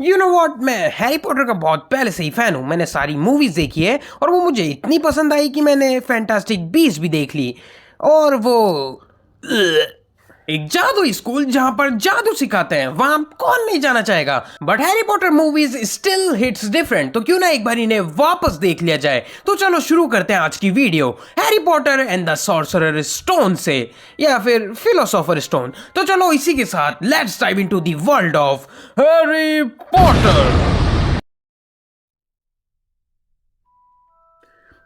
You know what, मैं Harry Potter का बहुत पहले से ही फैन हूँ। मैंने सारी मूवीज देखी है और वो मुझे इतनी पसंद आई कि मैंने फैंटास्टिक बीस्ट भी देख ली। और वो एक जादुई स्कूल जहाँ पर जादू सिखाते हैं, वहां कौन नहीं जाना चाहेगा। But Harry Potter movies still hits different, तो क्यों ना एक बार इन्हें वापस देख लिया जाए। तो चलो शुरू करते हैं आज की video Harry Potter and the sorcerer stone से, या फिर फिलोसोफर स्टोन। तो चलो इसी के साथ let's dive into the world of Harry Potter.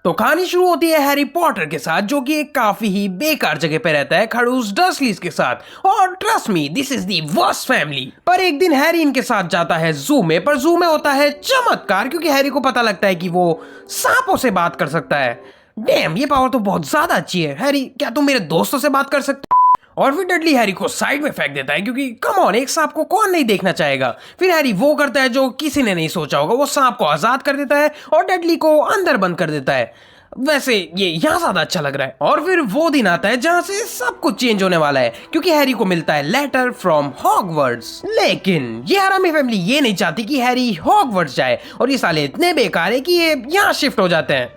तो कहानी शुरू होती है हैरी पॉटर के साथ, जो कि एक काफी ही बेकार जगह पे रहता है, खड़ूस डर्सलीज के साथ। और trust me, this is the worst family. पर एक दिन हैरी इनके साथ जाता है जू में, पर जू में होता है चमत्कार, क्योंकि हैरी को पता लगता है कि वो सांपों से बात कर सकता है। डैम, ये पावर तो बहुत ज्यादा अच्छी है। हैरी, क्या तुम मेरे दोस्तों से बात कर सकते? और फिर डडली हैरी को साइड में फेंक देता है, क्योंकि कम ऑन, एक सांप को कौन नहीं देखना चाहेगा। फिर हैरी वो करता है जो किसी ने नहीं सोचा होगा, वो सांप को आजाद कर देता है और डडली को अंदर बंद कर देता है। वैसे ये यहाँ ज्यादा अच्छा लग रहा है। और फिर वो दिन आता है जहाँ से सब कुछ चेंज होने वाला है, क्योंकि हैरी को मिलता है लेटर फ्रॉम हॉगवर्ट्स। लेकिन ये हरामी फैमिली ये नहीं चाहती कि हैरी हॉगवर्ट्स जाए, और ये साले इतने बेकार है कि ये यहाँ शिफ्ट हो जाते हैं।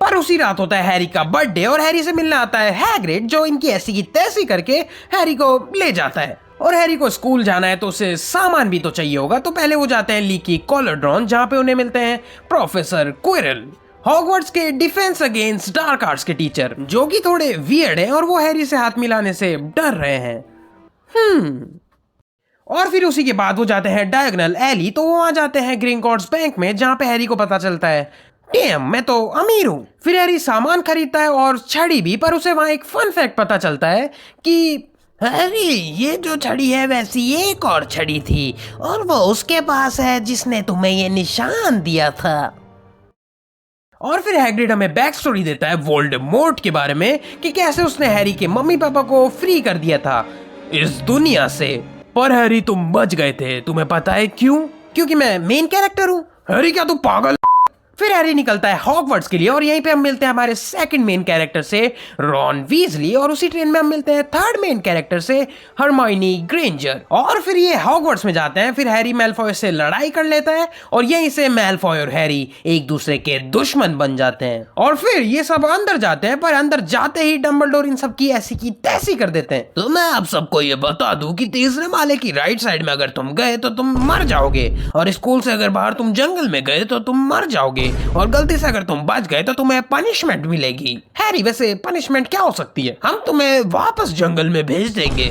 पर उसी रात होता है हैरी का बर्थडे, और हैरी से मिलने आता है हैग्रिड, जो इनकी ऐसी की तैसी करके हैरी को ले जाता है। और हैरी को स्कूल जाना है तो उसे सामान भी तो चाहिए होगा, तो पहले वो जाते हैं लीकी कॉलरड्रॉन, जहाँ पे उन्हें मिलते हैं प्रोफेसर क्विरल, हॉगवर्ट्स के डिफेंस अगेंस्ट डार्क आर्ट्स के टीचर, जो कि थोड़े वियर्ड हैं और वो हैरी से हाथ मिलाने से डर रहे हैं। और फिर उसी के बाद वो जाते हैं डायगोनल एली, तो वो वहां जाते हैं ग्रिंगॉट्स बैंक में, जहाँ पे हैरी को पता चलता है डैम, मैं तो अमीर हूँ। फिर हैरी सामान खरीदता है और छड़ी भी, पर उसे वहां एक फन फैक्ट पता चलता है कि हैरी, ये जो छड़ी है वैसी एक और छड़ी थी, और वो उसके पास है जिसने तुम्हें ये निशान दिया था। और फिर हैग्रिड हमें बैक स्टोरी देता है वोल्डेमॉर्ट के बारे में, कि कैसे उसने हैरी के मम्मी पापा को फ्री कर दिया था इस दुनिया से। पर हैरी, तुम बच गए थे, तुम्हें पता है क्यों? क्योंकि मैं मेन कैरेक्टर हूँ। हैरी, क्या तू पागल? फिर हैरी निकलता है हॉगवर्ट्स के लिए, और यहीं पे हम मिलते हैं हमारे सेकंड मेन कैरेक्टर से, रॉन वीजली। और उसी ट्रेन में हम मिलते हैं थर्ड मेन कैरेक्टर से, हरमाइनी ग्रेंजर। और फिर ये हॉगवर्ट्स में जाते हैं। फिर हैरी मैलफॉय से लड़ाई कर लेता है, और यहीं से मैलफॉय और हैरी एक दूसरे के दुश्मन बन जाते हैं। और फिर ये सब अंदर जाते हैं, पर अंदर जाते ही डंबलडोर इन सब की ऐसी की तैसी कर देते हैं। तो मैं आप सबको ये बता दूं कि तीसरे माले की राइट साइड में अगर तुम गए तो तुम मर जाओगे, और स्कूल से अगर बाहर तुम जंगल में गए तो तुम मर जाओगे, और गलती से अगर तुम बच गए तो तुम्हें पनिशमेंट मिलेगी। हैरी, वैसे पनिशमेंट क्या हो सकती है? हम तुम्हें वापस जंगल में भेज देंगे।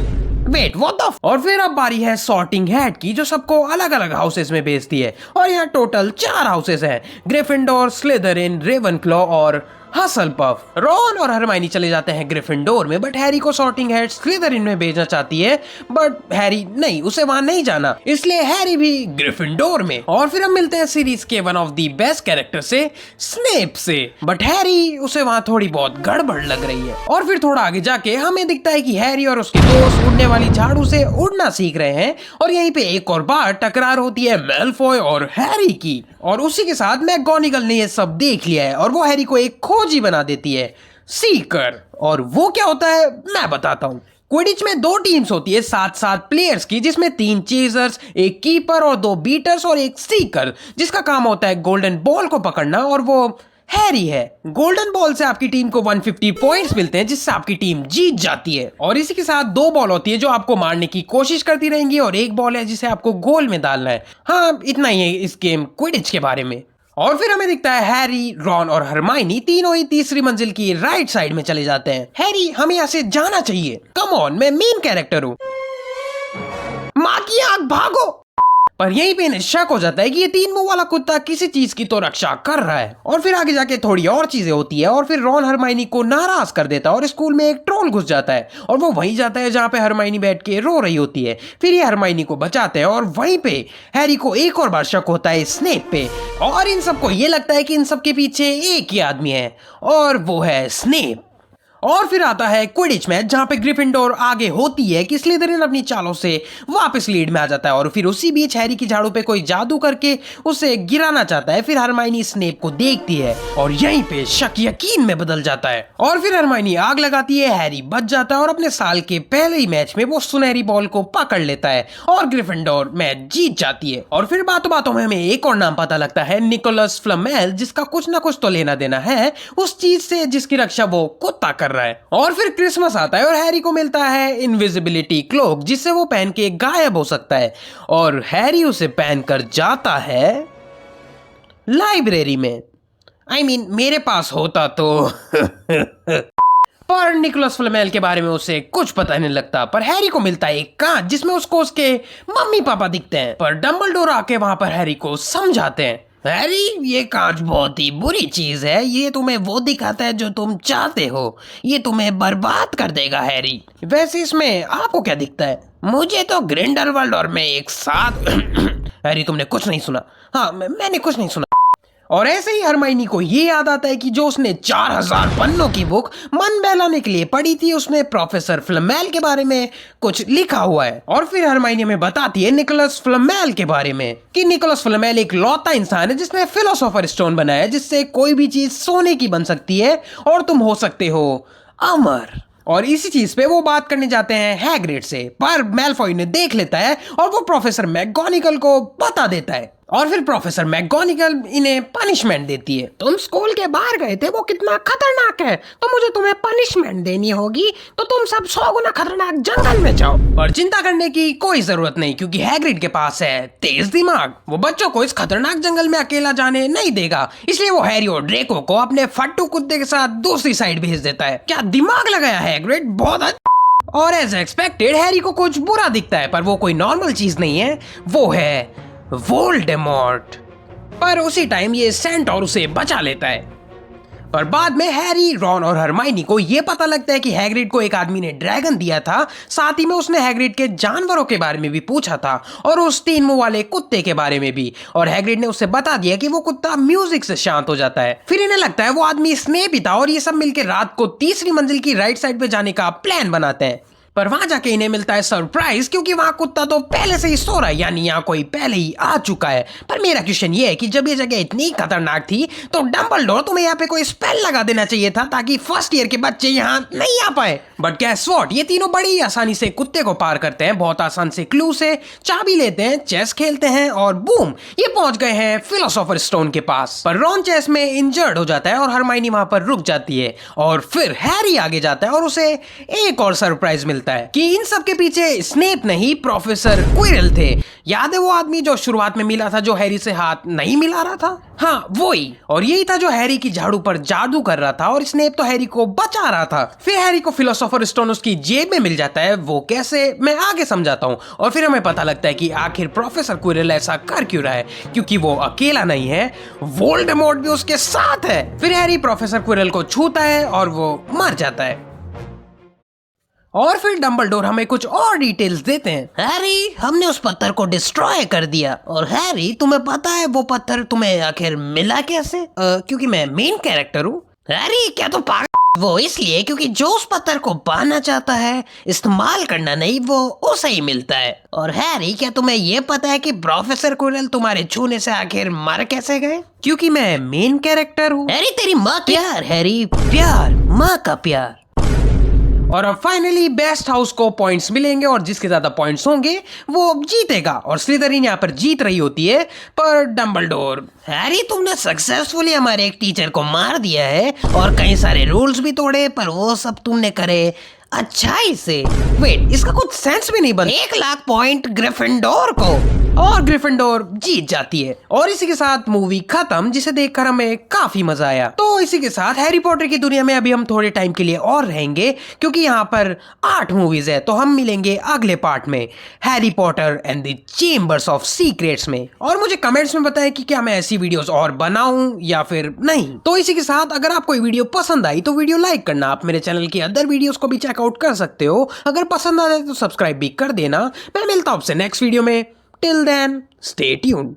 Wait, what the? और फिर अब बारी है सॉर्टिंग हैट की, जो सबको अलग अलग हाउसेस में भेजती है। और यहाँ टोटल 4 हाउसेस हैं, ग्रिफिंडोर, स्लिदरिन, रेवनक्लॉ और हसलपफ। रॉन और हरमाइनी चले जाते हैं ग्रिफिंडोर में, बट हैरी को सॉर्टिंग हैट स्लिदरिन में भेजना चाहती है, बट हैरी नहीं, उसे वहां नहीं जाना, इसलिए हैरी भी ग्रिफिंडोर में। और फिर हम मिलते हैं सीरीज के one of the best character से, स्नेप से, बट हैरी, उसे वहां थोड़ी बहुत गड़बड़ लग रही है। और फिर थोड़ा आगे जाके हमें दिखता है कि हैरी और उसके दोस्त उड़ने वाली झाड़ू से उड़ना सीख रहे हैं, और यहीं पे एक और बार टकरार होती है मैलफॉय और हैरी की। और उसी के साथ मैगोनिगल ने ये सब देख लिया है, और वो हैरी को एक खोजी बना देती है, सीकर। और वो क्या होता है मैं बताता हूँ। क्विडिच में 2 टीम्स होती है 7-7 प्लेयर्स की, जिसमें 3 चेजर्स, एक कीपर और 2 बीटर्स और एक सीकर, जिसका काम होता है गोल्डन बॉल को पकड़ना, और वो हैरी है। गोल्डन बॉल से आपकी टीम को 150 पॉइंट्स मिलते हैं, जिससे आपकी टीम जीत जाती है। और इसी के साथ 2 बॉल होती है जो आपको मारने की कोशिश करती रहेंगी, और एक बॉल है जिसे आपको गोल में डालना है। हाँ, इतना ही है इस गेम क्विडिच के बारे में। और फिर हमें दिखता है हैरी, रॉन और हरमाइनी तीनों ही तीसरी मंजिल की राइट साइड में चले जाते हैं। हैरी, हमें यहाँ से जाना चाहिए, कम ऑन, मैं मेन कैरेक्टर हूँ। माँ की आंख, भागो! पर यहीं पे इन्हें शक हो जाता है कि ये 3 मुंह वाला कुत्ता किसी चीज की तो रक्षा कर रहा है। और फिर आगे जाके थोड़ी और चीजें होती है, और फिर रॉन हरमाइनी को नाराज कर देता है, और स्कूल में एक ट्रोल घुस जाता है, और वो वहीं जाता है जहाँ पे हरमाइनी बैठ के रो रही होती है। फिर ये हरमाइनी को बचाते हैं, और वहीं पे हैरी को एक और बार शक होता है स्नेप पे, और इन सबको ये लगता है कि इन सब के पीछे एक ही आदमी है, और वो है स्नेप। और फिर आता है क्विडिच मैच जहां पे ग्रिफिंडोर आगे होती है कि स्लिदरिन अपनी चालों से वापस लीड में आ जाता है और फिर उसी बीच हैरी की झाड़ू पे कोई जादू करके उसे गिराना चाहता है। फिर हरमाइनी स्नेप को देखती है और यहीं पे शक यकीन में बदल जाता है और फिर हरमाइनी आग लगाती है। हैरी बच जाता है और अपने साल के पहले ही मैच में वो सुनहरी बॉल को पकड़ लेता है और ग्रिफिंडोर मैच जीत जाती है। और फिर बातों बातों में हमें एक और नाम पता लगता है, निकोलस फ्लमेल, जिसका कुछ ना कुछ तो लेना देना है उस चीज से जिसकी रक्षा वो कुत्ता कर रहा है। और फिर क्रिसमस आता है और हैरी को मिलता है इनविजिबिलिटी क्लोक जिससे वो पहन के गायब हो सकता है और हैरी उसे पहनकर जाता है लाइब्रेरी में। मेरे पास होता तो पर निकोलस फ्लमेल के बारे में उसे कुछ पता नहीं लगता। पर हैरी को मिलता है एक कांच जिसमें उसको उसके मम्मी पापा दिखते हैं। पर डंबलडोर आके वहां पर हैरी को समझाते हैं, हैरी ये कांच बहुत ही बुरी चीज है, ये तुम्हें वो दिखाता है जो तुम चाहते हो, ये तुम्हें बर्बाद कर देगा हैरी। वैसे इसमें आपको क्या दिखता है? मुझे तो ग्रिंडलवाल्ड और मैं एक साथ हैरी तुमने कुछ नहीं सुना। हाँ मैंने कुछ नहीं सुना। और ऐसे ही हरमाइनी को ये याद आता है कि जो उसने 4000 पन्नों की बुक मन बहलाने के लिए पढ़ी थी उसमें प्रोफेसर फ्लमेल के बारे में कुछ लिखा हुआ है। और फिर हरमाइनी हमें बताती है निकोलस फ्लमेल के बारे में कि निकोलस फ्लमेल एक लौता इंसान है जिसने फिलोसोफर स्टोन बनाया है जिससे कोई भी चीज सोने की बन सकती है और तुम हो सकते हो अमर। और इसी चीज पे वो बात करने जाते हैं हैग्रिड से, पर मैलफॉय ने देख लेता है और वो प्रोफेसर मैकगोनागल को बता देता है। और फिर प्रोफेसर मैकगोनागल इन्हें पनिशमेंट देती है, तुम स्कूल के बाहर गए थे, वो कितना खतरनाक है, तो मुझे तुम्हें पनिशमेंट देनी होगी, तो तुम सब 100 गुना खतरनाक जंगल में जाओ। और चिंता करने की कोई जरूरत नहीं क्योंकि हैग्रिड के पास है तेज दिमाग, वो बच्चों को इस खतरनाक जंगल में अकेला जाने नहीं देगा। इसलिए वो हैरी और ड्रेको को अपने फट्टू कुत्ते के साथ दूसरी साइड भेज देता है। क्या दिमाग लगाया हैग्रिड, बहुत। और एज एक्सपेक्टेड हैरी को कुछ बुरा दिखता है, पर वो कोई नॉर्मल चीज नहीं है, वो है वोल्डेमॉर्ट। पर उसी टाइम ये सेंटोर उसे बचा लेता है। पर बाद में हैरी, रॉन और हरमाइनी को ये पता लगता है कि हैग्रिड को एक आदमी ने ड्रैगन दिया था, साथ ही में उसने हैग्रिड के जानवरों के बारे में भी पूछा था और उस 3 मुंह वाले कुत्ते के बारे में भी। और हैग्रिड ने उससे बता दिया कि वो कुत्ता म्यूजिक से शांत हो जाता है। फिर इन्हें लगता है वो आदमी स्नेप ही था और ये सब मिलकर रात को तीसरी मंजिल की राइट साइड पे जाने का प्लान बनाते हैं। पर वहां जाके इन्हें मिलता है सरप्राइज क्योंकि वहां कुत्ता तो पहले से ही सो रहा है, यानी यहाँ कोई पहले ही आ चुका है। पर मेरा क्वेश्चन ये है कि जब ये जगह इतनी खतरनाक थी तो डंबलडोर तुम्हें यहाँ पे कोई स्पेल लगा देना चाहिए था ताकि फर्स्ट ईयर के बच्चे यहाँ नहीं आ पाए। बट गैस व्हाट, ये तीनों बड़ी आसानी से कुत्ते को पार करते हैं, बहुत आसान से क्लू से चाबी लेते हैं, चेस खेलते हैं और बूम ये पहुंच गए हैं फिलोसोफर स्टोन के पास। पर रॉन चेस में इंजर्ड हो जाता है और हरमाइनी वहां पर रुक जाती है और फिर हैरी आगे जाता है और उसे एक और सरप्राइज मिलता है कि इन सब के पीछे स्नेप नहीं प्रोफेसर क्विरल थे। याद है वो आदमी जो शुरुआत में मिला था, जो हैरी से हाथ नहीं मिला रहा था? हाँ वही। और यही था जो हैरी की झाड़ू पर जादू कर रहा था और स्नेप तो हैरी को बचा रहा था। फिर हैरी को फिलोसोफर स्टोन उसकी जेब में मिल जाता है, वो कैसे मैं आगे समझाता हूँ। और फिर हमें पता लगता है कि आखिर प्रोफेसर क्विरल ऐसा कर क्यों रहा है, क्योंकि वो अकेला नहीं है, वोल्डेमॉर्ट भी उसके साथ है। फिर हैरी प्रोफेसर क्विरल को छूता है और वो मर जाता है। और फिर डंबलडोर हमें कुछ और डिटेल्स देते हैं, हैरी हमने उस पत्थर को डिस्ट्रॉय कर दिया। और हैरी तुम्हें पता है वो पत्थर तुम्हें आखिर मिला कैसे? क्योंकि मैं मेन कैरेक्टर हूँ। हैरी क्या तो पागल? वो इसलिए क्योंकि जो उस पत्थर को पाना चाहता है, इस्तेमाल करना नहीं, वो उसे ही मिलता है। और हैरी क्या तुम्हें ये पता है कि प्रोफेसर क्विरल तुम्हारे छूने से आखिर मर कैसे गए? क्योंकि मैं मेन कैरेक्टर हूँ। हैरी तेरी माँ प्यार, हैरी प्यार, माँ का प्यार। और अब फाइनली बेस्ट हाउस को पॉइंट्स मिलेंगे और जिसके ज्यादा पॉइंट्स होंगे वो जीतेगा। और स्लिदरिन यहाँ पर जीत रही होती है, पर डंबलडोर, हैरी तुमने सक्सेसफुली हमारे एक टीचर को मार दिया है और कई सारे रूल्स भी तोड़े, पर वो सब तुमने करे अच्छाई से। वेट, इसका कुछ सेंस भी नहीं बन। 1,00,000 पॉइंट ग्रिफिंडोर को, और ग्रिफिंडोर जीत जाती है। और इसी के साथ मूवी खत्म, जिसे देखकर हमें काफी मजा आया। तो इसी के साथ हैरी पॉटर की दुनिया में अभी हम थोड़े टाइम के लिए और रहेंगे क्योंकि यहाँ पर 8 मूवीज है। तो हम मिलेंगे अगले पार्ट में, Harry Potter and the chambers of secrets में। और मुझे कमेंट्स में बताएं कि क्या मैं ऐसी वीडियोस और बनाऊं या फिर नहीं। तो इसी के साथ अगर आपको वीडियो पसंद आई तो वीडियो लाइक करना, आप मेरे चैनल की अदर वीडियोस को भी चेकआउट कर सकते हो। अगर पसंद आ जाए तो सब्सक्राइब भी कर देना। मैं मिलता हूं आपसे नेक्स्ट वीडियो में। Till then stay tuned.